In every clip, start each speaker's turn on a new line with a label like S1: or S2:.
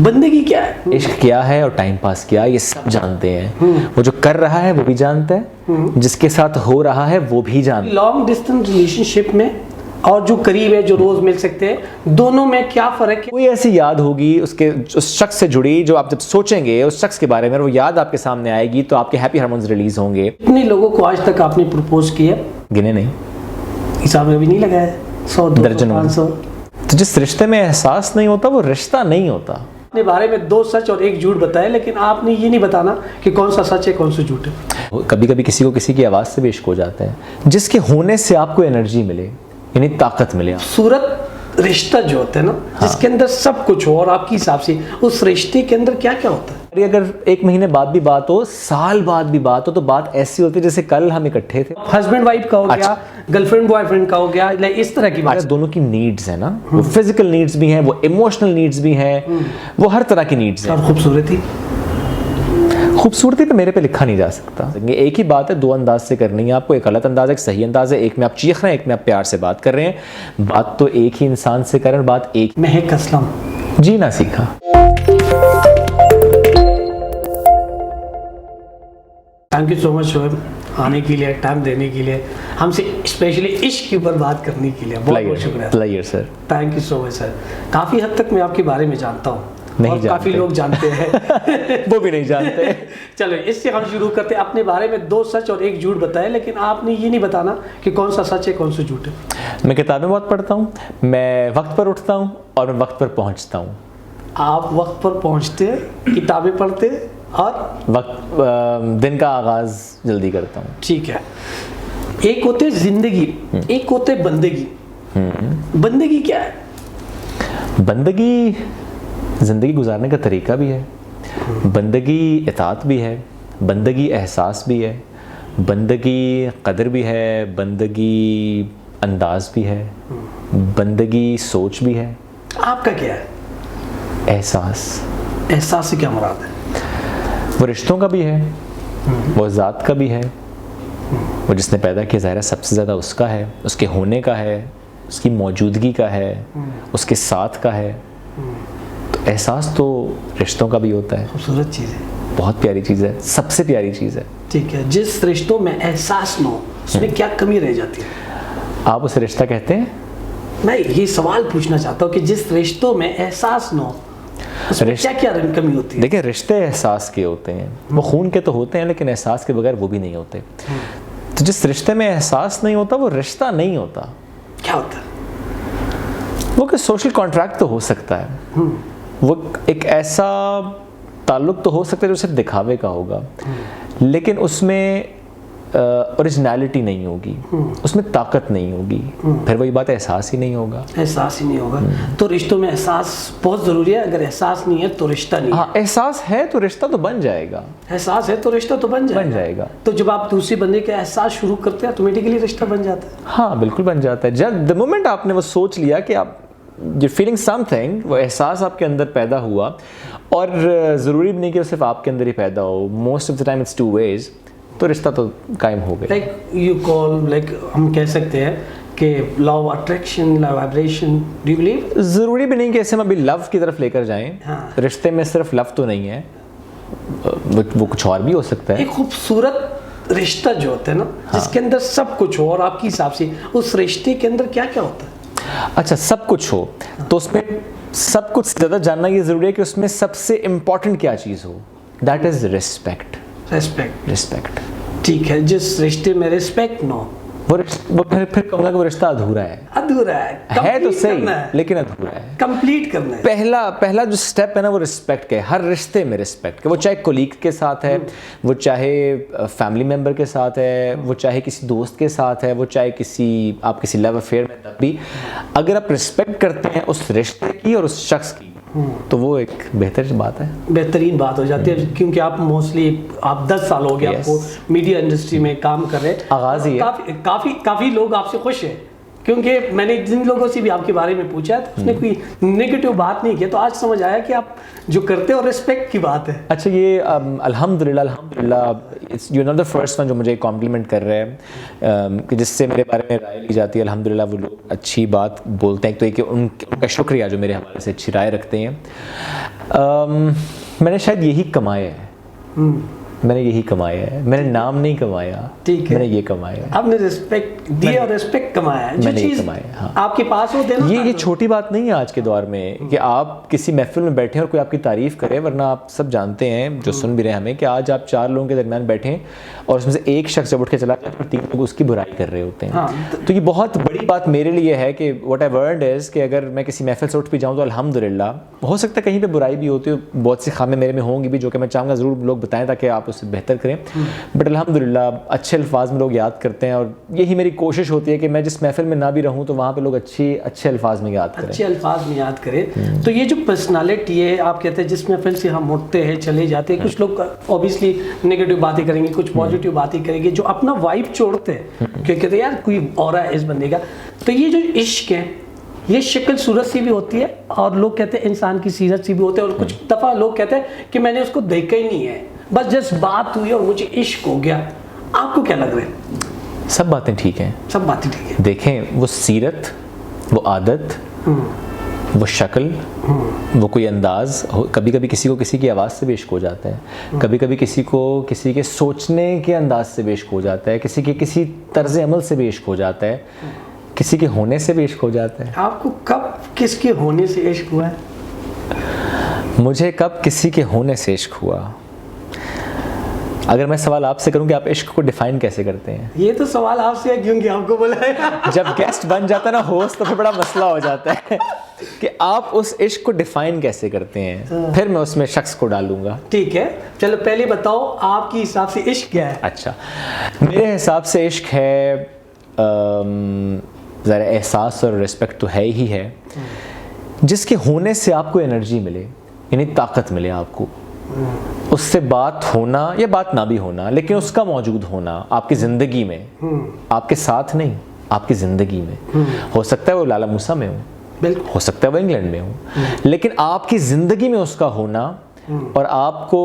S1: بندگی کیا ہے؟
S2: عشق کیا ہے اور ٹائم پاس کیا ہے یہ سب جانتے ہیں. وہ جو کر رہا ہے وہ بھی جانتا ہے, جس کے ساتھ ہو رہا ہے وہ بھی جانتا ہے.
S1: لانگ ڈسٹینس ریلیشن شپ میں اور جو قریب ہے جو روز مل سکتے ہیں, دونوں میں کیا فرق ہے؟
S2: کوئی ایسی یاد ہوگی اس شخص سے جڑی جو آپ جب سوچیں گے اس شخص کے بارے میں, وہ یاد آپ کے سامنے آئے گی تو آپ کے ہیپی ہارمونز ریلیز ہوں گے.
S1: کتنے لوگوں کو آج تک آپ نے پرپوز کیا؟
S2: گنے نہیں,
S1: حساب میں بھی نہیں لگایا, 100 200
S2: درجنوں.
S1: 500.
S2: تو جس رشتے میں احساس نہیں ہوتا وہ رشتہ نہیں ہوتا.
S1: اپنے بارے میں 2 سچ اور 1 جھوٹ بتائے, لیکن آپ نے یہ نہیں بتانا کہ کون سا سچ ہے کون سا جھوٹ ہے.
S2: کبھی کبھی کسی کو کسی کی آواز سے بھی عشق ہو جاتا ہے, جس کے ہونے سے آپ کو انرجی ملے, یعنی طاقت ملے.
S1: صورت رشتہ جو ہوتا ہے نا, جس کے اندر سب کچھ ہو اور آپ کے حساب سے اس رشتے کے اندر کیا کیا ہوتا ہے.
S2: اگر 1 مہینے بعد بھی بات ہو, سال بعد بھی بات ہو, تو بات ایسی ہوتی ہے جیسے کل ہم اکٹھے تھے.
S1: ہسبینڈ وائف کا ہو گیا, گرل فرینڈ بوائے فرینڈ کا ہو گیا, اس طرح کی بات.
S2: دونوں کی نیڈز ہیں نا, وہ فزیکل نیڈز بھی ہیں, وہ ایموشنل نیڈز بھی ہیں, وہ ہر طرح کی نیڈز ہیں.
S1: اور
S2: خوبصورتی پہ میرے پہ لکھا نہیں جا سکتا. ایک ہی بات ہے, 2 انداز سے کرنی ہے آپ کو. ایک غلط انداز ہے, ایک صحیح انداز ہے. ایک میں آپ چیخ رہے ہیں, ایک میں آپ پیار سے بات کر رہے ہیں. بات تو ایک ہی انسان سے کریں, بات ایک.
S1: مہک اسلم
S2: جینا سیکھا.
S1: تھینک یو سو مچ شعیب, آنے کے لیے, ٹائم دینے کے لیے, ہم سے اسپیشلی عشق کے اوپر بات کرنے کے لیے بہت بہت شکریہ
S2: سر.
S1: تھینک یو سو مچ سر. کافی حد تک میں آپ کے بارے میں جانتا ہوں, اور کافی لوگ جانتے ہیں
S2: وہ بھی نہیں جانتے.
S1: چلو اس سے ہم شروع کرتے ہیں. اپنے بارے میں 2 سچ اور 1 جھوٹ بتائے, لیکن آپ نے یہ نہیں بتانا کہ کون سا سچ ہے کون سا جھوٹ ہے.
S2: میں کتابیں بہت پڑھتا ہوں, میں وقت پر اٹھتا ہوں اور میں وقت پر پہنچتا ہوں.
S1: آپ وقت پر پہنچتے, کتابیں پڑھتے اور
S2: وقت دن کا آغاز جلدی کرتا ہوں.
S1: ٹھیک ہے. ایک ہوتے زندگی, ایک ہوتے بندگی. بندگی کیا ہے؟
S2: بندگی زندگی گزارنے کا طریقہ بھی ہے, بندگی اطاعت بھی ہے, بندگی احساس بھی ہے, بندگی قدر بھی ہے, بندگی انداز بھی ہے, بندگی سوچ بھی ہے.
S1: آپ کا کیا ہے؟
S2: احساس.
S1: احساس سے کیا مراد ہے؟
S2: وہ رشتوں کا بھی ہے, وہ ذات کا بھی ہے, وہ جس نے پیدا کیا ظاہر ہے سب سے زیادہ اس کا ہے, اس کے ہونے کا ہے, اس کی موجودگی کا ہے, اس کے ساتھ کا ہے. تو احساس تو رشتوں کا بھی ہوتا ہے.
S1: خوبصورت چیز ہے,
S2: بہت پیاری چیز ہے, سب سے پیاری چیز ہے.
S1: ٹھیک ہے. جس رشتوں میں احساس نہ ہو اس میں کیا کمی رہ جاتی ہے؟
S2: آپ اسے رشتہ کہتے ہیں؟
S1: میں یہ سوال پوچھنا چاہتا ہوں کہ جس رشتوں میں احساس نہ ہو اس میں کیا کیا کمی ہوتی ہے؟
S2: دیکھیں رشتے احساس کے ہوتے ہیں, وہ خون کے تو ہوتے ہیں لیکن احساس کے بغیر وہ بھی نہیں ہوتے. تو جس رشتے میں احساس نہیں ہوتا وہ رشتہ نہیں ہوتا.
S1: کیا ہوتا ہے
S2: وہ کہ سوشل کانٹریکٹ تو ہو سکتا ہے, وہ ایک ایسا تعلق تو ہو سکتا ہے جو صرف دکھاوے کا ہوگا, لیکن اس میں اوریجنلٹی نہیں ہوگی, اس میں طاقت نہیں ہوگی. پھر وہی بات احساس ہی نہیں ہوگا.
S1: احساس ہی نہیں ہوگا. تو رشتوں میں احساس بہت ضروری ہے. اگر احساس نہیں ہے تو رشتہ نہیں.
S2: ہاں احساس ہے تو رشتہ تو بن جائے گا.
S1: احساس ہے تو رشتہ تو بن جائے گا. تو جب آپ دوسری بندے کا احساس شروع کرتے ہیں آٹومیٹکلی رشتہ بن جاتا ہے.
S2: ہاں بالکل بن جاتا ہے. جب the moment آپ نے وہ سوچ لیا کہ آپ you're feeling something, وہ احساس آپ کے اندر پیدا ہوا, اور ضروری بھی نہیں کہ وہ صرف آپ کے اندر ہی پیدا ہو, most of the time it's 2 ways, تو رشتہ تو قائم ہو گیا.
S1: لائک یو کال, لائک ہم کہہ سکتے ہیں کہ law of attraction, law vibration. Do you believe?
S2: ضروری بھی نہیں کہ اسے ہم ابھی لو کی طرف لے کر جائیں. رشتے میں صرف لو تو نہیں ہے, وہ کچھ اور بھی ہو سکتا ہے.
S1: ایک خوبصورت رشتہ جو ہوتا ہے نا, جس کے اندر سب کچھ ہو, اور آپ کے حساب سے اس رشتے کے اندر کیا کیا ہوتا ہے؟
S2: اچھا سب کچھ ہو تو اس میں سب کچھ زیادہ جاننا یہ ضروری ہے کہ اس میں سب سے امپورٹنٹ کیا چیز ہو. That is respect. ریسپیکٹ.
S1: ٹھیک ہے. جس رشتے میں ریسپیکٹ نہ ہو
S2: وہ پھر کہوں گا کہ وہ رشتہ ادھورا ہے. ہے تو صحیح لیکن ادھورا ہے.
S1: کمپلیٹ کرنا ہے.
S2: پہلا جو سٹیپ ہے نا وہ رسپیکٹ کا ہے. ہر رشتے میں رسپیکٹ کا, وہ چاہے کولیگ کے ساتھ ہے, وہ چاہے فیملی ممبر کے ساتھ ہے, وہ چاہے کسی دوست کے ساتھ ہے, وہ چاہے آپ کسی لو افیئر میں, تب بھی اگر آپ رسپیکٹ کرتے ہیں اس رشتے کی اور اس شخص کی تو وہ ایک بہتر بات ہے,
S1: بہترین بات ہو جاتی ہے. کیونکہ آپ موسٹلی 10 سال ہو گیا آپ کو میڈیا انڈسٹری میں کام کر رہے ہیں,
S2: آغاز ہی ہے.
S1: کافی لوگ آپ سے خوش ہیں. کیونکہ میں نے جن لوگوں سے بھی آپ کے بارے میں پوچھا تو اس نے کوئی نیگیٹو بات نہیں کی, تو آج سمجھ آیا کہ آپ جو کرتے اور ریسپیکٹ کی بات ہے.
S2: اچھا یہ الحمدللہ you not the first one جو مجھے کمپلیمنٹ کر رہے ہیں کہ جس سے میرے بارے میں رائے لی جاتی ہے. الحمدللہ وہ لوگ اچھی بات بولتے ہیں, تو ایک ان کا شکریہ جو میرے حوالے سے اچھی رائے رکھتے ہیں. میں نے شاید یہی کمایا ہے, میں نے یہی کمایا ہے, میں نے نام نہیں کمایا,
S1: ٹھیک ہے,
S2: میں نے یہ کمایا ہے.
S1: آپ نے ریسپیکٹ دی اور ریسپیکٹ کمایا ہے, جو
S2: میں نے یہ
S1: چیز
S2: کمایا, ہاں.
S1: آپ کے پاس ہو دینا.
S2: یہ چھوٹی بات نہیں ہے آج کے دور میں کہ آپ کسی محفل میں بیٹھیں اور کوئی آپ کی تعریف کرے, ورنہ آپ سب جانتے ہیں جو سن بھی رہے ہمیں کہ آج آپ 4 لوگوں کے درمیان بیٹھیں اور اس میں سے ایک شخص جب اٹھ کے چلا جائے اور 3 لوگ اس کی برائی کر رہے ہوتے ہیں. تو یہ بہت بڑی بات میرے لیے ہے کہ واٹ آئی ورنڈ از کہ اگر میں کسی محفل سے اٹھ بھی جاؤں تو الحمدللہ, ہو سکتا ہے کہیں پہ برائی بھی ہوتی ہے, بہت سی خامیں میرے میں ہوں گی بھی جو کہ میں چاہوں گا ضرور لوگ بتائیں تاکہ آپ اسے بہتر کریں, بٹ الحمدللہ اچھے الفاظ میں لوگ یاد کرتے ہیں, اور یہی میری کوشش ہوتی ہے کہ میں جس محفل میں نہ بھی رہوں تو وہاں پہ لوگ اچھے الفاظ میں یاد کریں,
S1: اچھے الفاظ میں یاد کریں. تو یہ جو پرسنالٹی ہے, آپ کہتے ہیں جس محفل سے ہم اٹھتے ہیں چلے جاتے ہیں, کچھ لوگ اوبیسلی نیگیٹو باتیں کریں گے, کچھ پازیٹیو باتیں کریں گے, جو اپنا وائب چھوڑتے ہیں کہ کہتے ہیں یار کوئی اورا ہے اس بندے کا. تو یہ جو عشق ہے یہ شکل صورت سے بھی ہوتی ہے, اور لوگ کہتے ہیں انسان کی سیرت سے بھی ہوتے ہیں, اور کچھ دفعہ لوگ کہتے ہیں کہ میں نے اس کو دیکھا ہی نہیں ہے, بس جس بات ہوئی اور مجھے عشق ہو گیا. آپ کو کیا لگ رہا ہے؟
S2: سب باتیں ٹھیک ہیں,
S1: سب باتیں ٹھیک ہیں.
S2: دیکھیں وہ سیرت, وہ عادت, وہ شکل, وہ کوئی انداز, کبھی کبھی کسی کو کسی کی آواز سے بھی عشق ہو جاتا ہے, کبھی کبھی کسی کو کسی کے سوچنے کے انداز سے بھی عشق ہو جاتا ہے, کسی کے کسی طرز عمل سے بھی عشق ہو جاتا ہے, کسی کے ہونے سے بھی عشق ہو جاتا ہے.
S1: آپ کو کب کس کے ہونے سے عشق ہوا ہے؟
S2: مجھے کب کسی کے ہونے سے عشق ہوا؟ اگر میں سوال آپ سے کروں کہ آپ عشق کو ڈیفائن کیسے کرتے ہیں؟
S1: یہ تو سوال آپ سے ہے کیونکہ آپ کو بلایا.
S2: جب گیسٹ بن جاتا ہے نا ہوسٹ, تو پھر بڑا مسئلہ ہو جاتا ہے کہ آپ اس عشق کو ڈیفائن کیسے کرتے ہیں, پھر میں اس میں شخص کو ڈالوں گا.
S1: ٹھیک ہے, چلو پہلے بتاؤ آپ کے حساب سے عشق کیا ہے؟
S2: اچھا, میرے حساب سے عشق ہے ذرا احساس اور ریسپیکٹ تو ہے ہی ہے, جس کے ہونے سے آپ کو انرجی ملے, یعنی طاقت ملے آپ کو, اس سے بات ہونا یا بات نہ بھی ہونا, لیکن اس کا موجود ہونا آپ کی زندگی میں, آپ کے ساتھ نہیں, آپ کی زندگی میں. ہو سکتا ہے وہ لالا موسیٰ میں ہو, ہو سکتا ہے وہ انگلینڈ میں ہو, لیکن آپ کی زندگی میں اس کا ہونا, اور آپ کو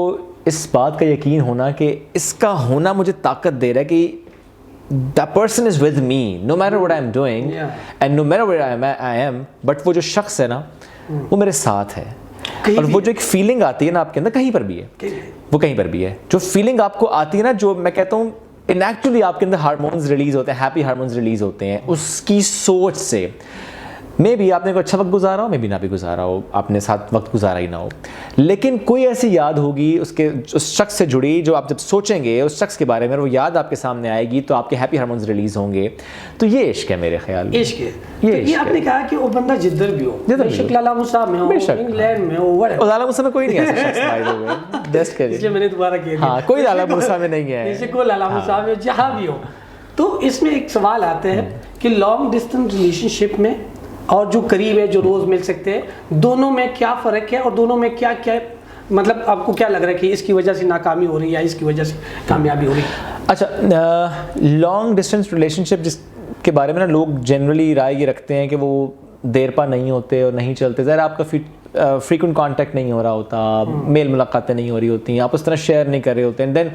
S2: اس بات کا یقین ہونا کہ اس کا ہونا مجھے طاقت دے رہا ہے کہ that person is with me no matter what I'm doing and no matter where I am, but وہ جو شخص ہے نا وہ میرے ساتھ ہے. اور وہ جو ایک فیلنگ آتی ہے نا آپ کے اندر, کہیں پر بھی ہے, وہ کہیں پر بھی ہے, جو فیلنگ آپ کو آتی ہے نا, جو میں کہتا ہوں انیکچولی آپ کے اندر ہارمونز ریلیز ہوتے ہیں, ہیپی ہارمونز ریلیز ہوتے ہیں اس کی سوچ سے. مے بی آپ نے کوئی اچھا وقت گزارا ہو, مے بی نہ بھی گزارا ہو, آپ نے ساتھ وقت گزارا ہی نہ ہو, لیکن کوئی ایسی یاد ہوگی اس شخص سے جڑی, جو آپ جب سوچیں گے اس شخص کے بارے میں, وہ یاد آپ کے سامنے آئے گی تو آپ کے ہیپی ہارمونز ریلیز ہوں گے. تو یہ عشق ہے میرے خیال میں.
S1: عشق ہے. یہ آپ نے کہا کہ وہ بندہ جدھر بھی ہو, بے لالا موسیٰ میں ہو, انگلینڈ میں ہو,
S2: لالا موسیٰ میں کوئی نہیں ایسا شخص بھائی ہوئے, بیسٹ کہہ
S1: لیے میں نے دوبارہ کیا,
S2: ہاں کوئی لالا موسیٰ میں نہیں ہے,
S1: جیسے کوئی لالا موسیٰ میں جہاں بھی ہو. تو اس میں ایک سوال آتے ہیں کہ لانگ ڈسٹینس ریلیشن شپ میں اور جو قریب ہے, جو روز مل سکتے ہیں, دونوں میں کیا فرق ہے, اور دونوں میں کیا کیا, مطلب آپ کو کیا لگ رہا ہے کہ اس کی وجہ سے ناکامی ہو رہی ہے یا اس کی وجہ سے کامیابی ہو رہی ہے؟
S2: اچھا, لانگ ڈسٹینس ریلیشن شپ جس کے بارے میں نا لوگ جنرلی رائے یہ رکھتے ہیں کہ وہ دیر پا نہیں ہوتے اور نہیں چلتے. ظاہر آپ کا فریکوینٹ کانٹیکٹ نہیں ہو رہا ہوتا, میل ملاقاتیں نہیں ہو رہی ہوتی ہیں, آپ اس طرح شیئر نہیں کر رہے ہوتے ہیں. دین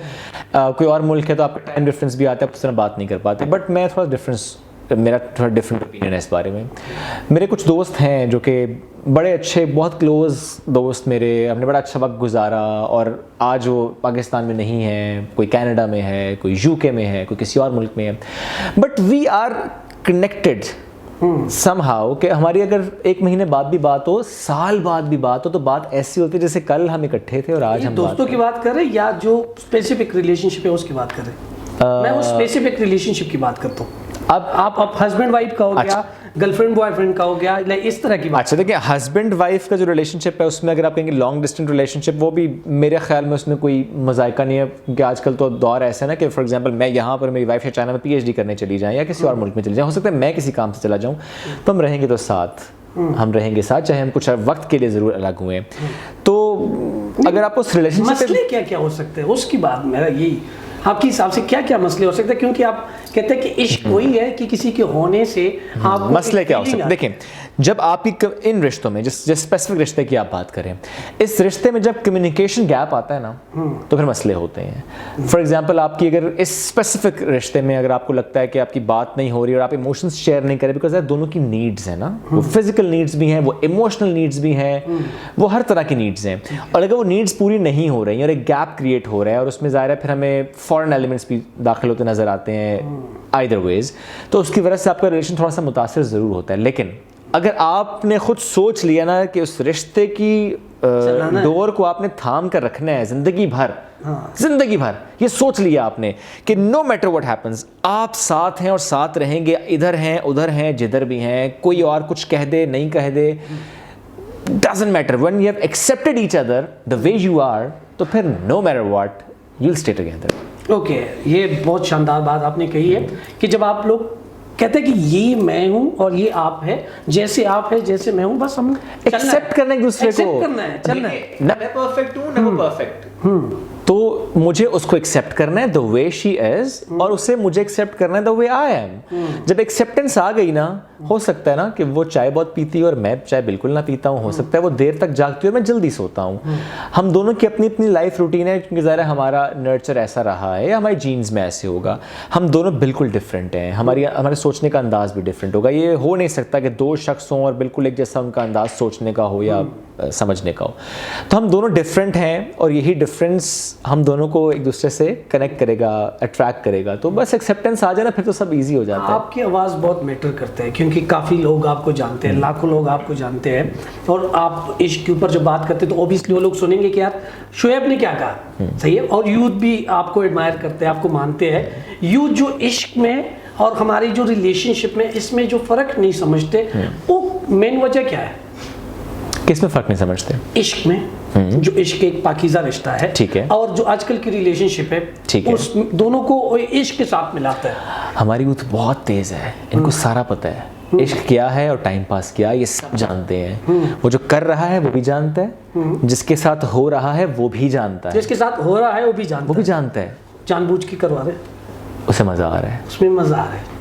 S2: کوئی اور ملک ہے تو آپ کا ٹائم ڈفرینس بھی آتا ہے, آپ اس طرح بات نہیں کر پاتے. بٹ میں میرا تھوڑا ڈفرینٹ اوپینین ہے اس بارے میں. میرے کچھ دوست ہیں جو کہ بڑے اچھے, بہت کلوز دوست میرے, ہم نے بڑا اچھا وقت گزارا, اور آج وہ پاکستان میں نہیں ہے, کوئی کینیڈا میں ہے, کوئی UK میں ہے, کوئی کسی اور ملک میں ہے, but we are connected somehow کہ ہماری اگر 1 مہینے بعد بھی بات ہو, سال بعد بھی بات ہو, تو بات ایسی ہوتی ہے جیسے کل ہم اکٹھے تھے اور آج ہم
S1: دوستوں کی بات کر رہے ہیں یا جو اسپیسیفک ریلیشن شپ ہے اس کی بات کر رہے ہیں؟ میں وہ اسپیسیفک ریلیشن شپ کی بات کرتا ہوں. اب آپ ہسبینڈ وائف کا ہو گیا, گرل فرینڈ بوائے فرینڈ کا ہو گیا, اس طرح کی بات.
S2: اچھا دیکھیں, ہسبینڈ وائف کا جو ریلیشن شپ ہے اس میں اگر آپ کہیں گے لانگ ڈسٹینس ریلیشن شپ, وہ بھی میرے خیال میں اس میں کوئی مذائقہ نہیں ہے, کیونکہ آج کل تو دور ایسا ہے نا کہ فار ایگزامپل میں یہاں پر, میری وائف چائنا میں PhD کرنے چلی جائیں یا کسی اور ملک میں چلی جائیں, ہو سکتا ہے میں کسی کام سے چلا جاؤں, تو ہم رہیں گے تو ساتھ, ہم رہیں گے ساتھ, چاہے ہم کچھ وقت کے لیے ضرور الگ ہوئے. تو اگر آپ اس ریلیشن شپ
S1: مسئلے کیا کیا ہو سکتے ہیں اس کی بات, میرا یہی آپ کے حساب سے کیا کیا مسئلے ہو سکتے ہیں, کیونکہ آپ کہتے ہیں کہ عشق وہی ہے کہ کسی کے ہونے سے آپ کو
S2: مسئلے کیا ہو سکتے ہیں؟ دیکھیں جب آپ کی ان رشتوں میں جس اسپیسیفک رشتے کی آپ بات کریں, اس رشتے میں جب کمیونیکیشن گیپ آتا ہے نا تو پھر مسئلے ہوتے ہیں. فار ایگزامپل آپ کی اگر اس اسپیسیفک رشتے میں اگر آپ کو لگتا ہے کہ آپ کی بات نہیں ہو رہی اور آپ ایموشنز شیئر نہیں کریں, بیکاز دونوں کی نیڈز ہیں نا, وہ فزیکل نیڈز بھی ہیں, وہ ایموشنل نیڈز بھی ہیں, وہ ہر طرح کی نیڈز ہیں, اور اگر وہ نیڈز پوری نہیں ہو رہی ہیں اور ایک گیپ کریٹ ہو رہا ہے اور اس میں ظاہر ہے پھر ہمیں فارن ایلیمنٹس بھی داخل ہوتے نظر آتے ہیں آئیدر ویز, تو اس کی وجہ سے آپ کا ریلیشن تھوڑا سا متاثر ضرور ہوتا ہے. لیکن اگر آپ نے خود سوچ لیا نا کہ اس رشتے کی ڈور کو آپ نے تھام کر رکھنا ہے زندگی بھر, زندگی بھر یہ سوچ لیا آپ نے کہ نو میٹر واٹ ہیپنس آپ ساتھ ہیں اور ساتھ رہیں گے, ادھر ہیں ادھر ہیں جدھر بھی ہیں, کوئی اور کچھ کہہ دے نہیں کہہ دے, doesn't matter, when you have accepted each other the way you are, تو پھر no matter what you'll stay together.
S1: Okay, یہ بہت شاندار بات آپ نے کہی ہے کہ جب آپ لوگ کہتے ہیں کہ یہ میں ہوں اور یہ آپ ہے, جیسے آپ ہے جیسے میں ہوں, بس ہم
S2: ایکسیپٹ کرنا ایک دوسرے کو,
S1: کرنا ہے, چلنا ہے.
S2: نہ میں پرفیکٹ ہوں نہ وہ پرفیکٹ, تو مجھے اس کو ایکسیپٹ کرنا ہے the way she is, اور اسے مجھے ایکسیپٹ کرنا ہے the way I am. جب ایکسیپٹنس آ گئی نا, ہو سکتا ہے نا کہ وہ چائے بہت پیتی اور میں چائے بالکل نہ پیتا ہوں, ہو سکتا ہے وہ دیر تک جاگتی اور میں جلدی سوتا ہوں, ہم دونوں کی اپنی اپنی لائف روٹین ہے, کیونکہ ظاہر ہے ہمارا نرچر ایسا رہا ہے یا ہماری جینز میں ایسے ہوگا, ہم دونوں بالکل ڈفرینٹ ہیں, ہمارے سوچنے کا انداز بھی ڈفرینٹ ہوگا. یہ ہو نہیں سکتا کہ دو شخص ہوں اور بالکل ایک جیسا ان کا انداز سوچنے کا ہو یا سمجھنے کا ہو. تو ہم دونوں ڈفرینٹ ہیں اور یہی ڈفرینس ہم دونوں کو ایک دوسرے سے کنیکٹ کرے گا, اٹریکٹ کرے گا. تو بس ایکسیپٹنس آ جائے نا, پھر تو سب ایزی ہو جاتا ہے.
S1: آپ کی آواز بہت میٹر کرتا ہے کیونکہ کافی لوگ آپ کو جانتے ہیں, لاکھوں لوگ آپ کو جانتے ہیں, اور آپ عشق کے اوپر جب بات کرتے ہیں تو اوبیسلی وہ لوگ سنیں گے کہ یار شعیب نے کیا کہا, صحیح ہے, اور یوتھ بھی آپ کو ایڈمائر کرتے ہیں, آپ کو مانتے ہیں. یوتھ جو عشق میں اور ہماری جو ریلیشن شپ میں اس میں جو فرق نہیں سمجھتے, وہ مین وجہ کیا ہے؟
S2: کس میں فرق نہیں سمجھتے؟
S1: عشق میں, جو عشق ایک پاکیزہ رشتہ ہے,
S2: ٹھیک ہے,
S1: اور جو آج کل کی ریلیشن شپ ہے, اس دونوں کو عشق کے ساتھ ملاتا ہے.
S2: ہماری یوتھ بہت تیز ہے, ان کو سارا پتہ ہے عشق کیا ہے اور ٹائم پاس کیا, یہ سب جانتے ہیں. وہ جو کر رہا ہے وہ بھی جانتا ہے, جس کے ساتھ ہو رہا ہے وہ بھی جانتا ہے,
S1: جس کے ساتھ ہو رہا ہے وہ بھی جانتا ہے, جان بوجھ کے کروا رہے,
S2: اسے مزہ آ رہا ہے,
S1: اس میں مزہ آ رہا ہے,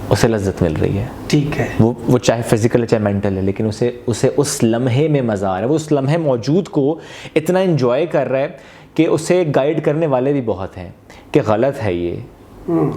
S2: اسے لذت مل رہی ہے,
S1: ٹھیک ہے,
S2: وہ چاہے فزیکل ہے چاہے مینٹل ہے, لیکن اسے اس لمحے میں مزہ آ رہا ہے, وہ اس لمحے موجود کو اتنا انجوائے کر رہا ہے کہ اسے گائیڈ کرنے والے بھی بہت ہیں کہ غلط ہے یہ,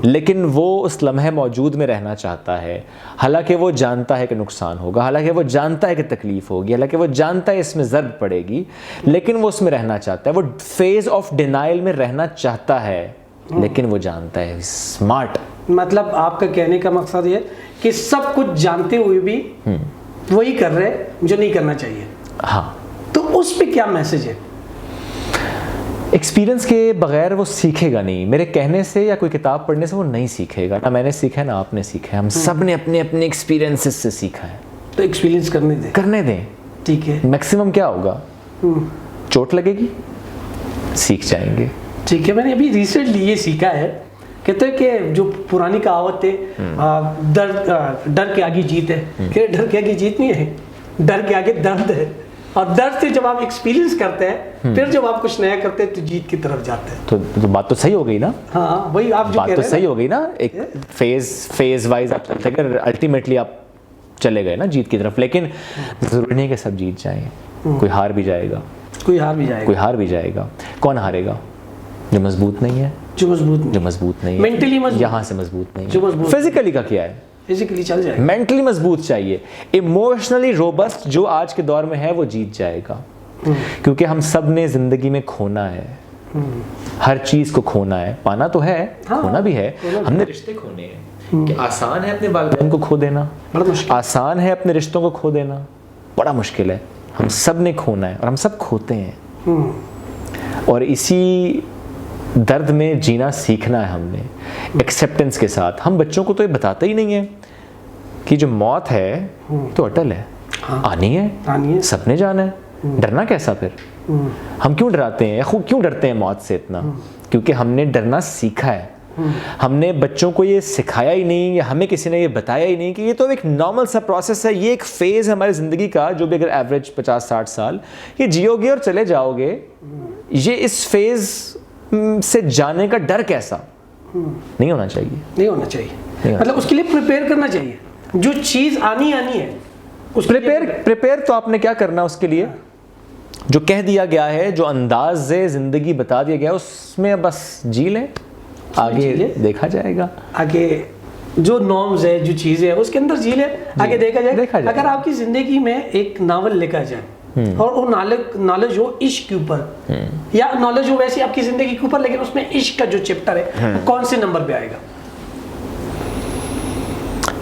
S2: لیکن وہ اس لمحے موجود میں رہنا چاہتا ہے, حالانکہ وہ جانتا ہے کہ نقصان ہوگا, حالانکہ وہ جانتا ہے کہ تکلیف ہوگی, حالانکہ وہ جانتا ہے اس میں ضرب پڑے گی, لیکن وہ اس میں رہنا چاہتا ہے. وہ فیز آف ڈینائل میں رہنا چاہتا ہے, لیکن وہ جانتا ہے, اسمارٹ.
S1: مطلب آپ کا کہنے کا مقصد یہ کہ سب کچھ جانتے ہوئے بھی وہی کر رہے جو نہیں کرنا چاہیے.
S2: ہاں,
S1: تو اس پہ کیا میسج ہے؟
S2: ایکسپیرینس کے بغیر وہ سیکھے گا نہیں, میرے کہنے سے یا کوئی کتاب پڑھنے سے وہ نہیں سیکھے گا. نہ میں نے سیکھا ہے نہ آپ نے سیکھا ہے, ہم سب نے اپنے اپنے ایکسپیرینسز سے سیکھا ہے.
S1: تو ایکسپیرینس کرنے دیں, ٹھیک ہے.
S2: میکسیمم کیا ہوگا, چوٹ لگے گی, سیکھ جائیں گے.
S1: ٹھیک ہے, میں نے ابھی ریسنٹلی یہ سیکھا ہے, کہتے ہیں کہ جو پرانی کہاوت ہے, ڈر کے آگے جیت ہے, کہ ڈر کے آگے جیت نہیں ہے, ڈر کے آگے درد ہے, اور درد سے جب آپ ایکسپیرینس کرتے ہیں پھر جب آپ کچھ نیا کرتے ہیں تو جیت کی طرف جاتے ہیں.
S2: تو بات تو صحیح ہو گئی نا.
S1: ہاں, وہی آپ جو
S2: بات تو صحیح ہو گئی نا, ایک فیز وائز آپ چلتے ہیں, الٹیمیٹلی آپ چلے گئے نا جیت کی طرف. لیکن ضروری نہیں کہ سب جیت جائیں, کوئی ہار بھی جائے گا, کوئی ہار بھی جائے گا. کون ہارے گا؟ جو مضبوط نہیں ہے, جو مضبوط نہیں ہے,
S1: مینٹلی
S2: یہاں سے مضبوط نہیں ہے. فزیکلی کا کیا ہے,
S1: فزیکلی چل جائے گا,
S2: مینٹلی مضبوط چاہیے. ایموشنلی روبسٹ جو آج کے دور میں ہے وہ جیت جائے گا, کیونکہ ہم سب نے زندگی میں کھونا ہے, ہر چیز کو کھونا ہے. پانا تو ہے, کھونا بھی ہے. ہم نے رشتے کھونے ہیں, کہ آسان ہے اپنے والدین کو کھو دینا, آسان ہے اپنے رشتوں کو کھو دینا, بڑا مشکل ہے. ہم سب نے کھونا ہے اور ہم سب کھوتے ہیں, اور اسی درد میں جینا سیکھنا ہے ہم نے ایکسیپٹنس کے ساتھ. ہم بچوں کو تو یہ بتاتا ہی نہیں ہے کہ جو موت ہے تو اٹل ہے, آنی ہے, سب نے جانا ہے, ڈرنا کیسا پھر. ہم کیوں ڈراتے ہیں, کیوں ڈرتے ہیں موت سے اتنا؟ کیونکہ ہم نے ڈرنا سیکھا ہے. ہم نے بچوں کو یہ سکھایا ہی نہیں, یا ہمیں کسی نے یہ بتایا ہی نہیں کہ یہ تو ایک نارمل سا پروسیس ہے, یہ ایک فیز ہے ہماری زندگی کا, جو بھی اگر ایوریج 50-60 سال یہ جیو گے اور چلے جاؤ گے. یہ اس فیز سے جانے کا ڈر کیسا, نہیں ہونا چاہیے.
S1: نہیں ہونا چاہیے, مطلب اس کے لیے پریپیئر کرنا چاہیے, جو چیز آنی ہے اس
S2: پریپیئر تو آپ نے کیا کرنا اس کے لیے, جو کہہ دیا گیا ہے, جو انداز زندگی بتا دیا گیا اس میں بس جی لیں, آگے دیکھا جائے گا.
S1: آگے جو نارمز ہے, جو چیزیں ہیں اس کے اندر جی لیں, آگے دیکھا جائے. اگر آپ کی زندگی میں ایک ناول لکھا جائے اور وہ نالج ہو عشق کے اوپر, یا نالج ہو ویسے آپ کی زندگی کے اوپر, لیکن اس میں عشق کا جو چیپٹر ہے وہ کون سے نمبر پہ آئے گا؟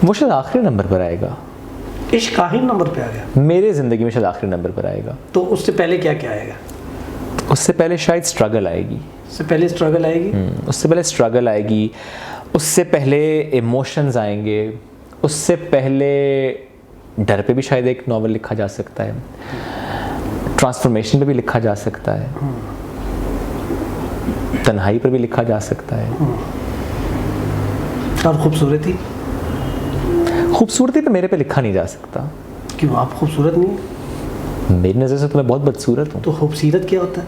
S2: وہ شاید آخری نمبر پر آئے گا.
S1: عشق آخری نمبر پہ آ گیا
S2: میرے زندگی میں, شاید آخری نمبر پر آئے گا.
S1: تو اس سے پہلے کیا کیا آئے گا؟
S2: اس سے پہلے شاید اسٹرگل آئے گی.
S1: اس سے پہلے اسٹرگل آئے گی.
S2: اس سے پہلے اسٹرگل آئے گی, اس سے پہلے ایموشنز آئیں گے, اس سے پہلے ڈر پہ بھی شاید ایک ناول لکھا جا سکتا ہے, ٹرانسفارمیشن پہ بھی لکھا جا سکتا ہے, تنہائی پر بھی لکھا جا سکتا ہے.
S1: اور
S2: خوبصورتی پہ میرے پہ لکھا نہیں جا سکتا.
S1: کیوں, آپ خوبصورت نہیں؟
S2: میری نظر سے تو میں بہت بدصورت ہوں.
S1: تو خوبصورت کیا ہوتا ہے؟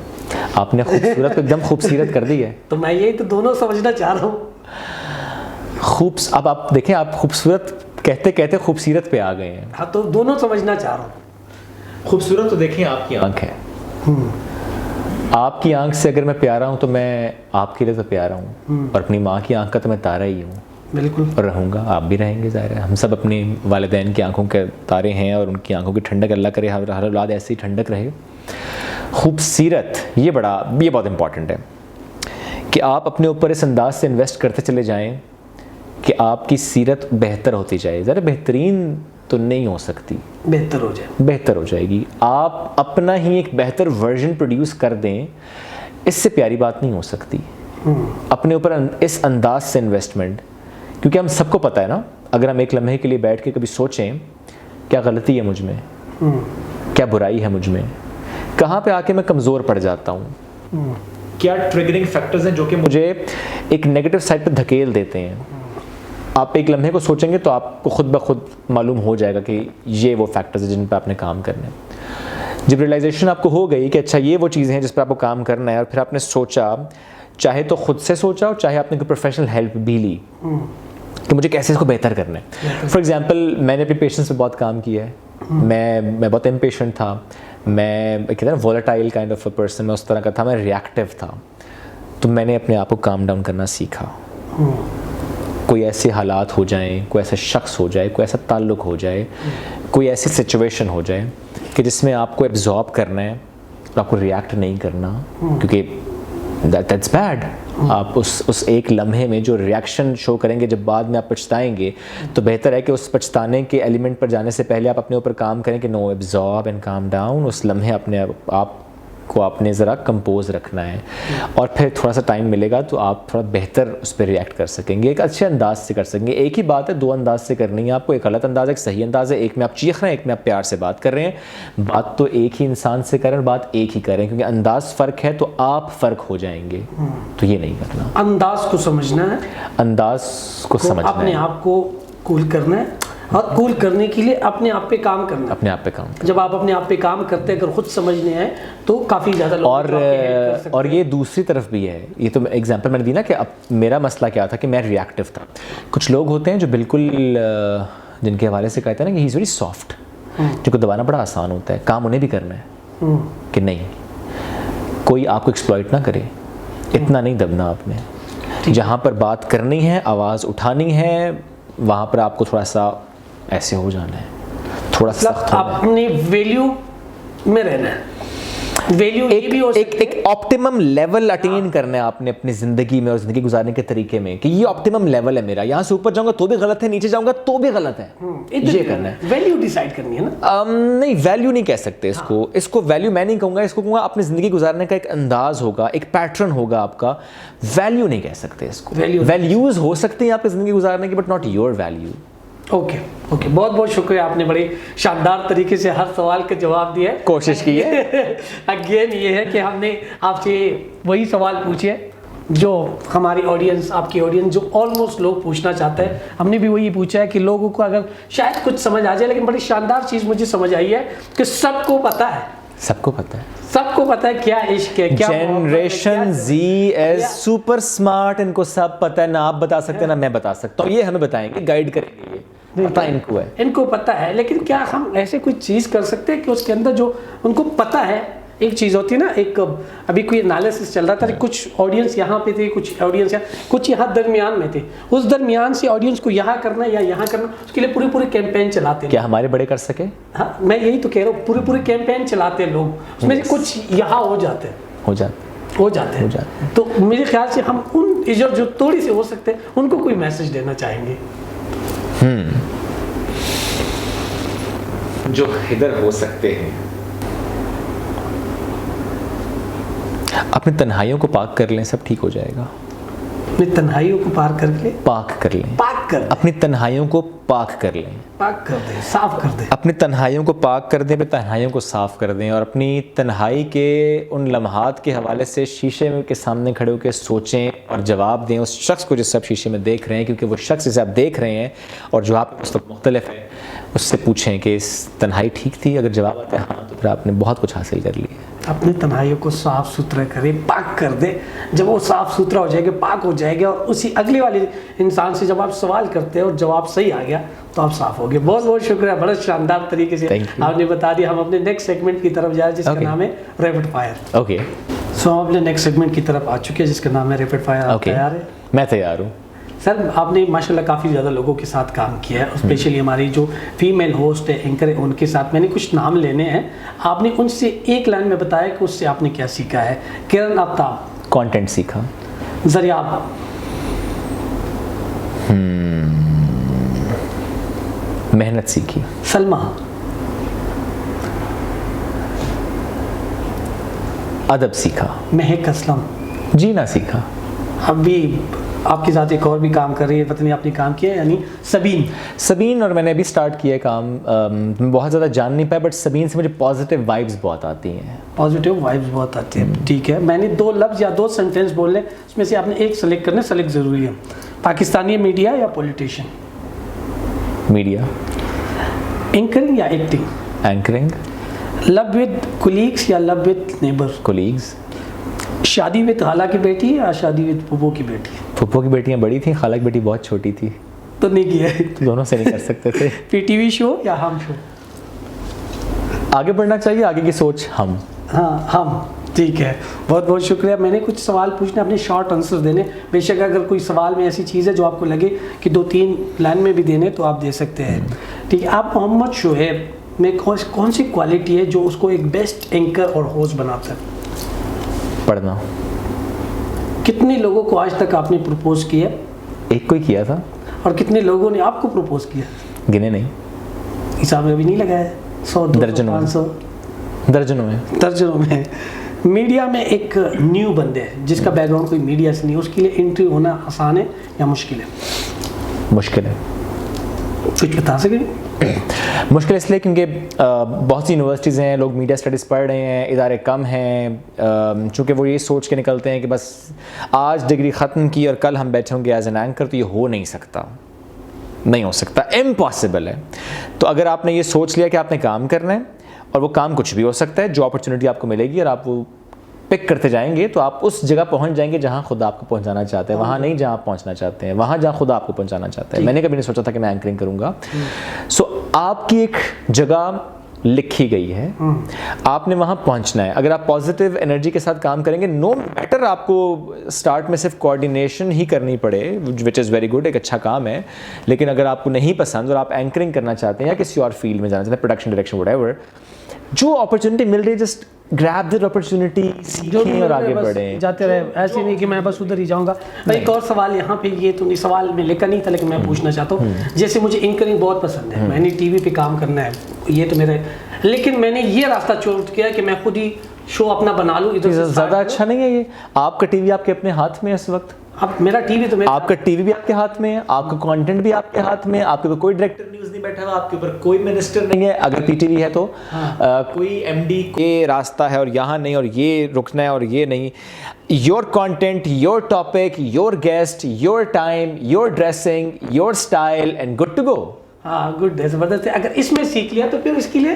S2: آپ نے خوبصورت کو ایک دم خوبصورت کر دی ہے.
S1: تو میں یہی تو دونوں سمجھنا چاہ رہا ہوں.
S2: اب آپ دیکھیں, آپ خوبصورت کہتے کہتے خوبصورت پہ آ گئے ہیں.
S1: ہاں, تو دونوں سمجھنا چاہ رہا ہوں.
S2: خوبصورت تو دیکھیں آپ کی آنکھ ہے. آپ کی آنکھ سے اگر میں پیارا ہوں تو میں آپ کے لیے تو پیارا ہوں, اور اپنی ماں کی آنکھ کا تو میں تارا ہی ہوں.
S1: بالکل.
S2: اور رہوں گا, آپ بھی رہیں گے, ظاہر ہے. ہم سب اپنے والدین کی آنکھوں کے تارے ہیں, اور ان کی آنکھوں کی ٹھنڈک اللہ کرے ہر اولاد ایسی ہی ٹھنڈک رہے. خوبصورت, یہ بہت امپورٹنٹ ہے کہ آپ اپنے اوپر اس انداز سے انویسٹ کرتے چلے جائیں کہ آپ کی سیرت بہتر ہوتی جائے. ذرا بہترین تو نہیں ہو سکتی, بہتر ہو جائے گی. آپ اپنا ہی ایک بہتر ورژن پروڈیوس کر دیں, اس سے پیاری بات نہیں ہو سکتی. اپنے اوپر اس انداز سے انویسٹمنٹ, کیونکہ ہم سب کو پتہ ہے نا, اگر ہم ایک لمحے کے لیے بیٹھ کے کبھی سوچیں کیا غلطی ہے مجھ میں, کیا برائی ہے مجھ میں, کہاں پہ آ کے میں کمزور پڑ جاتا ہوں, کیا ٹریگرنگ فیکٹرز ہیں جو کہ مجھے ایک نیگیٹو سائڈ پہ دھکیل دیتے ہیں. آپ ایک لمحے کو سوچیں گے تو آپ کو خود بخود معلوم ہو جائے گا کہ یہ وہ فیکٹرز ہیں جن پہ آپ نے کام کرنا ہے. جب ریئلائزیشن آپ کو ہو گئی کہ اچھا یہ وہ چیزیں ہیں جس پہ آپ کو کام کرنا ہے, اور پھر آپ نے سوچا, چاہے تو خود سے سوچا اور چاہے آپ نے کوئی پروفیشنل ہیلپ بھی لی کہ مجھے کیسے اس کو بہتر کرنا ہے. فار ایگزامپل میں نے اپنی پیشنس پہ بہت کام کیا ہے. میں بہت امپیشنٹ تھا, میں کہتے ہیں نا volatile kind of a person, میں اس طرح کا تھا, میں ریئیکٹیو تھا. تو میں نے اپنے آپ کو کام ڈاؤن کرنا سیکھا. کوئی ایسے حالات ہو جائیں, کوئی ایسا شخص ہو جائے, کوئی ایسا تعلق ہو جائے, کوئی ایسی سچویشن ہو جائے کہ جس میں آپ کو ایبزارب کرنا ہے اور آپ کو ریئیکٹ نہیں کرنا, کیونکہ دیٹس بیڈ. آپ اس ایک لمحے میں جو ریئیکشن شو کریں گے, جب بعد میں آپ پچھتائیں گے, تو بہتر ہے کہ اس پچھتانے کے ایلیمنٹ پر جانے سے پہلے آپ اپنے اوپر کام کریں کہ نو, ایبزارب اینڈ کام ڈاؤن. اس لمحے اپنے آپ کو آپ نے ذرا کمپوز رکھنا ہے, اور پھر تھوڑا سا ٹائم ملے گا تو آپ تھوڑا بہتر اس پہ ریئیکٹ کر سکیں گے, ایک اچھے انداز سے کر سکیں گے. ایک ہی بات ہے, دو انداز سے کرنی ہے آپ کو, ایک غلط انداز ہے, ایک صحیح انداز ہے. ایک میں آپ چیخ رہے ہیں, ایک میں آپ پیار سے بات کر رہے ہیں. بات تو ایک ہی انسان سے کریں, بات ایک ہی کریں, کیونکہ انداز فرق ہے تو آپ فرق ہو جائیں گے. تو یہ نہیں کرنا.
S1: انداز کو سمجھنا ہے,
S2: انداز کو سمجھنا ہے,
S1: اپنے آپ کو کول کرنا ہے, اور کول کرنے کے لیے اپنے آپ پہ کام کرنا ہے.
S2: اپنے آپ پہ کام.
S1: جب آپ اپنے آپ پہ کام کرتے ہیں, اگر خود سمجھنے ہیں تو کافی زیادہ لوگ
S2: اور یہ دوسری طرف بھی ہے. یہ تو ایگزامپل میں نے دی نا کہ اب میرا مسئلہ کیا تھا کہ میں ریئیکٹیو تھا. کچھ لوگ ہوتے ہیں جو بالکل جن کے حوالے سے کہتے ہیں نا کہ ہی از ویری سافٹ, جن کو دبانا بڑا آسان ہوتا ہے, کام انہیں بھی کرنا ہے کہ نہیں کوئی آپ کو ایکسپلائٹ نہ کرے, اتنا نہیں دبنا آپ نے. جہاں پر بات کرنی ہے, آواز اٹھانی ہے, وہاں پر آپ کو تھوڑا سا ایسے ہو جانا ہے, تھوڑا سا
S1: اپنی ویلیو میں رہنا ہے. ویلیو
S2: ایک آپٹیمم لیول اٹین کرنا ہے آپ نے اپنی زندگی میں اور زندگی گزارنے کے طریقے میں, کہ یہ آپٹیمم لیول ہے میرا, یہاں سے اوپر جاؤں گا تو بھی غلط ہے, نیچے جاؤں گا تو بھی غلط ہے. یہ کرنا ہے.
S1: ویلیو ڈیسائیڈ کرنی ہے نا.
S2: نہیں, ویلیو نہیں کہہ سکتے اس کو ویلیو میں نہیں کہوں گا, اس کو کہوں گا اپنی زندگی گزارنے کا ایک انداز ہوگا, ایک پیٹرن ہوگا آپ کا. ویلیو نہیں کہہ سکتے اس کو. ویلیوز ہو سکتی ہیں آپ کی زندگی گزارنے کی, but not your value.
S1: Okay, بہت بہت شکریہ, آپ نے بڑے شاندار طریقے سے ہر سوال کا جواب دیا ہے,
S2: کوشش کی ہے.
S1: اگین یہ ہے کہ ہم نے آپ سے وہی سوال پوچھے جو ہماری آڈینس, آپ کی آڈینس جو آلموسٹ لوگ پوچھنا چاہتے ہیں, ہم نے بھی وہی پوچھا ہے کہ لوگوں کو اگر شاید کچھ سمجھ آ جائے, لیکن بڑی شاندار چیز مجھے سمجھ آئی ہے کہ سب کو پتہ ہے
S2: سب کو پتہ ہے,
S1: سب کو پتہ ہے کیا عشق ہے, کیا
S2: generation Z is super smart, ان کو سب پتہ ہے, نہ آپ بتا سکتے نہ میں بتا سکتا ہوں, یہ ہمیں بتائیں گے, گائیڈ کریں گے, یہ پتہ ان کو ہے,
S1: ان کو پتہ ہے. لیکن کیا ہم ایسے کوئی چیز کر سکتے ہیں کہ اس کے اندر جو ان کو پتہ ہے, ایک چیز ہوتی ہے نا, ایک ابھی کوئی انالیسس چل رہا تھا, کچھ آڈینس یہاں پہ تھی, کچھ آڈینس کچھ یہاں درمیان میں تھے, اس درمیان سے آڈینس کو یہاں کرنا یا یہاں کرنا, اس کے لیے پوری کیمپین چلاتے ہیں.
S2: کیا ہمارے بڑے کر سکے؟
S1: ہاں میں یہی تو کہہ رہا ہوں, پوری کیمپین چلاتے ہیں لوگ, اس میں سے کچھ یہاں ہو جاتے ہیں. تو میرے خیال سے ہم ان جو تھوڑی سی ہو سکتے ہیں ان کو کوئی میسج دینا چاہیں گے,
S2: جو ادھر ہو سکتے ہیں. اپنی تنہائیوں کو پاک کر لیں, سب ٹھیک ہو جائے گا.
S1: اپنی تنہائیوں کو پاک کر کے
S2: پاک کر لیں,
S1: پاک کر دیں,
S2: اپنی تنہائیوں کو پاک کر لیں,
S1: پاک کر دیں, صاف کر دیں,
S2: اپنی تنہائیوں کو پاک کر دیں, اپنی تنہائیوں کو صاف کر دیں, اور اپنی تنہائی کے ان لمحات کے حوالے سے شیشے کے سامنے کھڑے ہو کے سوچیں اور جواب دیں اس شخص کو جس آپ شیشے میں دیکھ رہے ہیں, کیونکہ وہ شخص جسے آپ دیکھ رہے ہیں اور جو آپ اس وقت مختلف ہے, اس سے پوچھیں کہ اس تنہائی ٹھیک تھی. اگر جواب آتا ہے ہاں, تو پھر آپ نے بہت کچھ حاصل کر لیا.
S1: اپنی تنہائیوں کو صاف ستھرا کرے, پاک کر دے. جب وہ صاف ستھرا ہو جائے گا, پاک ہو جائے گا, اور اسی اگلے والے انسان سے جب آپ سوال کرتے ہیں اور جواب صحیح آ گیا تو آپ صاف ہو گئے. بہت شکریہ, بڑا شاندار طریقے سے آپ نے بتا دیا. ہم اپنے نیکسٹ سیگمنٹ کی طرف جائیں جس کا نام ہے ریپڈ فائر.
S2: اوکے,
S1: سو ہم اپنے نیکسٹ سیگمنٹ کی طرف آ چکے ہیں جس کا نام ہے ریپڈ فائر. آپ تیار ہیں؟
S2: میں تیار ہوں.
S1: سر آپ نے ماشاءاللہ کافی زیادہ لوگوں کے ساتھ کام کیا ہے, اسپیشلی ہماری جو فیمیل ہوسٹ ہے, اینکر ہے, ان کے ساتھ میں نے کچھ نام لینے ہیں. آپ نے ان سے ایک لائن میں بتایا کہ اس سے آپ نے کیا سیکھا ہے. کرن آفتاب,
S2: کانٹینٹ سیکھا.
S1: زریاب,
S2: محنت سیکھی.
S1: سلمہ,
S2: ادب سیکھا.
S1: مہک اسلم,
S2: جینا سیکھا.
S1: ابھی آپ کے ساتھ ایک اور بھی کام کر رہی ہے, پتہ نہیں آپ نے کام کیا ہے, یعنی سبین. اور
S2: میں نے ابھی سٹارٹ کیا ہے کام. بہت زیادہ جان نہیں پایا, بٹ سبین سے مجھے پازیٹیو وائبس بہت آتی ہیں.
S1: پازیٹیو وائبس بہت آتی ہیں, ٹھیک ہے. میں نے 2 لفظ یا 2 سینٹینس بولنے, اس میں سے آپ نے ایک سلیکٹ کرنا, سلیکٹ ضروری ہے. پاکستانی میڈیا یا پولیٹیشین؟
S2: میڈیا.
S1: اینکرنگ یا acting?
S2: Anchoring.
S1: Love with colleagues یا لو ود نیبر؟
S2: کولیگس.
S1: شادی ود خالہ کی بیٹی یا شادی ود پھپھو کی بیٹی؟
S2: پھپھو کی بیٹیاں بڑی تھیں, خالہ کی بیٹی بہت چھوٹی تھی,
S1: تو نہیں کیا ہے.
S2: دونوں سے نہیں کر سکتے تھے.
S1: پی ٹی وی شو یا ہم شو؟
S2: آگے بڑھنا چاہیے, آگے کی سوچ ہم.
S1: ہاں ہم, ٹھیک ہے. بہت شکریہ. میں نے کچھ سوال پوچھنے, اپنے شارٹ آنسر دینے. بے شک اگر کوئی سوال میں ایسی چیز ہے جو آپ کو لگے کہ 2-3 لائن میں بھی دینے تو آپ دے سکتے ہیں, ٹھیک ہے. آپ محمد شعیب میں کون سی کوالٹی ہے جو اس کو ایک بیسٹ اینکر اور ہوسٹ بناتا ہے؟
S2: پڑھنا.
S1: کتنے لوگوں کو آج تک آپ نے پروپوز کیا؟
S2: ایک کو ہی کیا تھا.
S1: اور کتنے لوگوں نے آپ کو پروپوز کیا؟
S2: گنے نہیں,
S1: حساب میں بھی نہیں لگایا. 100, 200, 500, درجنوں میں. میڈیا میں ایک نیو بندے ہے جس کا بیک گراؤنڈ کوئی میڈیا سے نہیں, اس کے لیے انٹری ہونا آسان ہے یا مشکل ہے؟
S2: مشکل ہے.
S1: کچھ بتا سکیں؟
S2: مشکل اس لیے کیونکہ بہت سی یونیورسٹیز ہیں, لوگ میڈیا اسٹڈیز پڑھ رہے ہیں, ادارے کم ہیں, چونکہ وہ یہ سوچ کے نکلتے ہیں کہ بس آج ڈگری ختم کی اور کل ہم بیٹھے ہوں گے ایز این اینکر, تو یہ ہو نہیں سکتا, نہیں ہو سکتا, امپاسبل ہے. تو اگر آپ نے یہ سوچ لیا کہ آپ نے کام کرنا ہے, اور وہ کام کچھ بھی ہو سکتا ہے, جو اپرچونیٹی آپ کو ملے گی اور آپ وہ پک کرتے جائیں گے, تو آپ اس جگہ پہنچ جائیں گے جہاں خدا آپ کو پہنچانا چاہتے ہیں, وہاں نہیں جہاں آپ پہنچنا چاہتے ہیں, وہاں جہاں خدا آپ کو پہنچانا چاہتا ہے. میں نے کبھی نہیں سوچا تھا کہ میں اینکرنگ کروں گا. سو آپ کی ایک جگہ لکھی گئی ہے, آپ نے وہاں پہنچنا ہے. اگر آپ پازیٹیو انرجی کے ساتھ کام کریں گے, نو میٹر آپ کو اسٹارٹ میں صرف کوآرڈینیشن ہی کرنی پڑے, وچ از ویری گڈ, ایک اچھا کام ہے, لیکن اگر آپ کو نہیں پسند اور آپ اینکرنگ کرنا چاہتے ہیں یا کسی اور فیلڈ میں جانا چاہتے ہیں, پروڈکشن, ڈائریکشن, وٹ ایور, جو اپرچونٹی مل رہی ہے جسٹ گریب دیٹ اپرچونٹی, سیکھیں اور آگے بڑھیں,
S1: جاتے رہے. ایسے نہیں کہ میں بس ادھر ہی جاؤں گا. ایک اور سوال یہاں پہ, یہ تو نہیں سوال میں لکھا نہیں تھا لیکن میں پوچھنا چاہتا ہوں. جیسے مجھے اینکرنگ بہت پسند ہے, میں نے ٹی وی پہ کام کرنا ہے, یہ تو میرے, لیکن میں نے یہ راستہ چوز کیا کہ میں خود ہی شو اپنا بنا لوں. ادھر سے
S2: زیادہ اچھا نہیں ہے یہ؟ آپ کا ٹی وی آپ کے اپنے ہاتھ میں ہے اس وقت.
S1: اب میرا ٹی وی تو
S2: آپ کا ٹی وی بھی آپ کے ہاتھ میں ہے, آپ کا کانٹینٹ بھی آپ کے ہاتھ میں ہے, آپ کے اوپر کوئی ڈائریکٹر نیوز نہیں بیٹھا ہوا, آپ کے اوپر کوئی منسٹر نہیں ہے اگر پی ٹی وی ہے تو, کوئی ایم ڈی, یہ راستہ ہے اور یہاں نہیں, اور یہ رکنا ہے اور یہ نہیں. Your content, your topic, your guest, your time, your dressing, your style, and good to go.
S1: ہاں گڈ ہے, زبردست ہے. اگر اس میں سیکھ لیا تو پھر اس کے لیے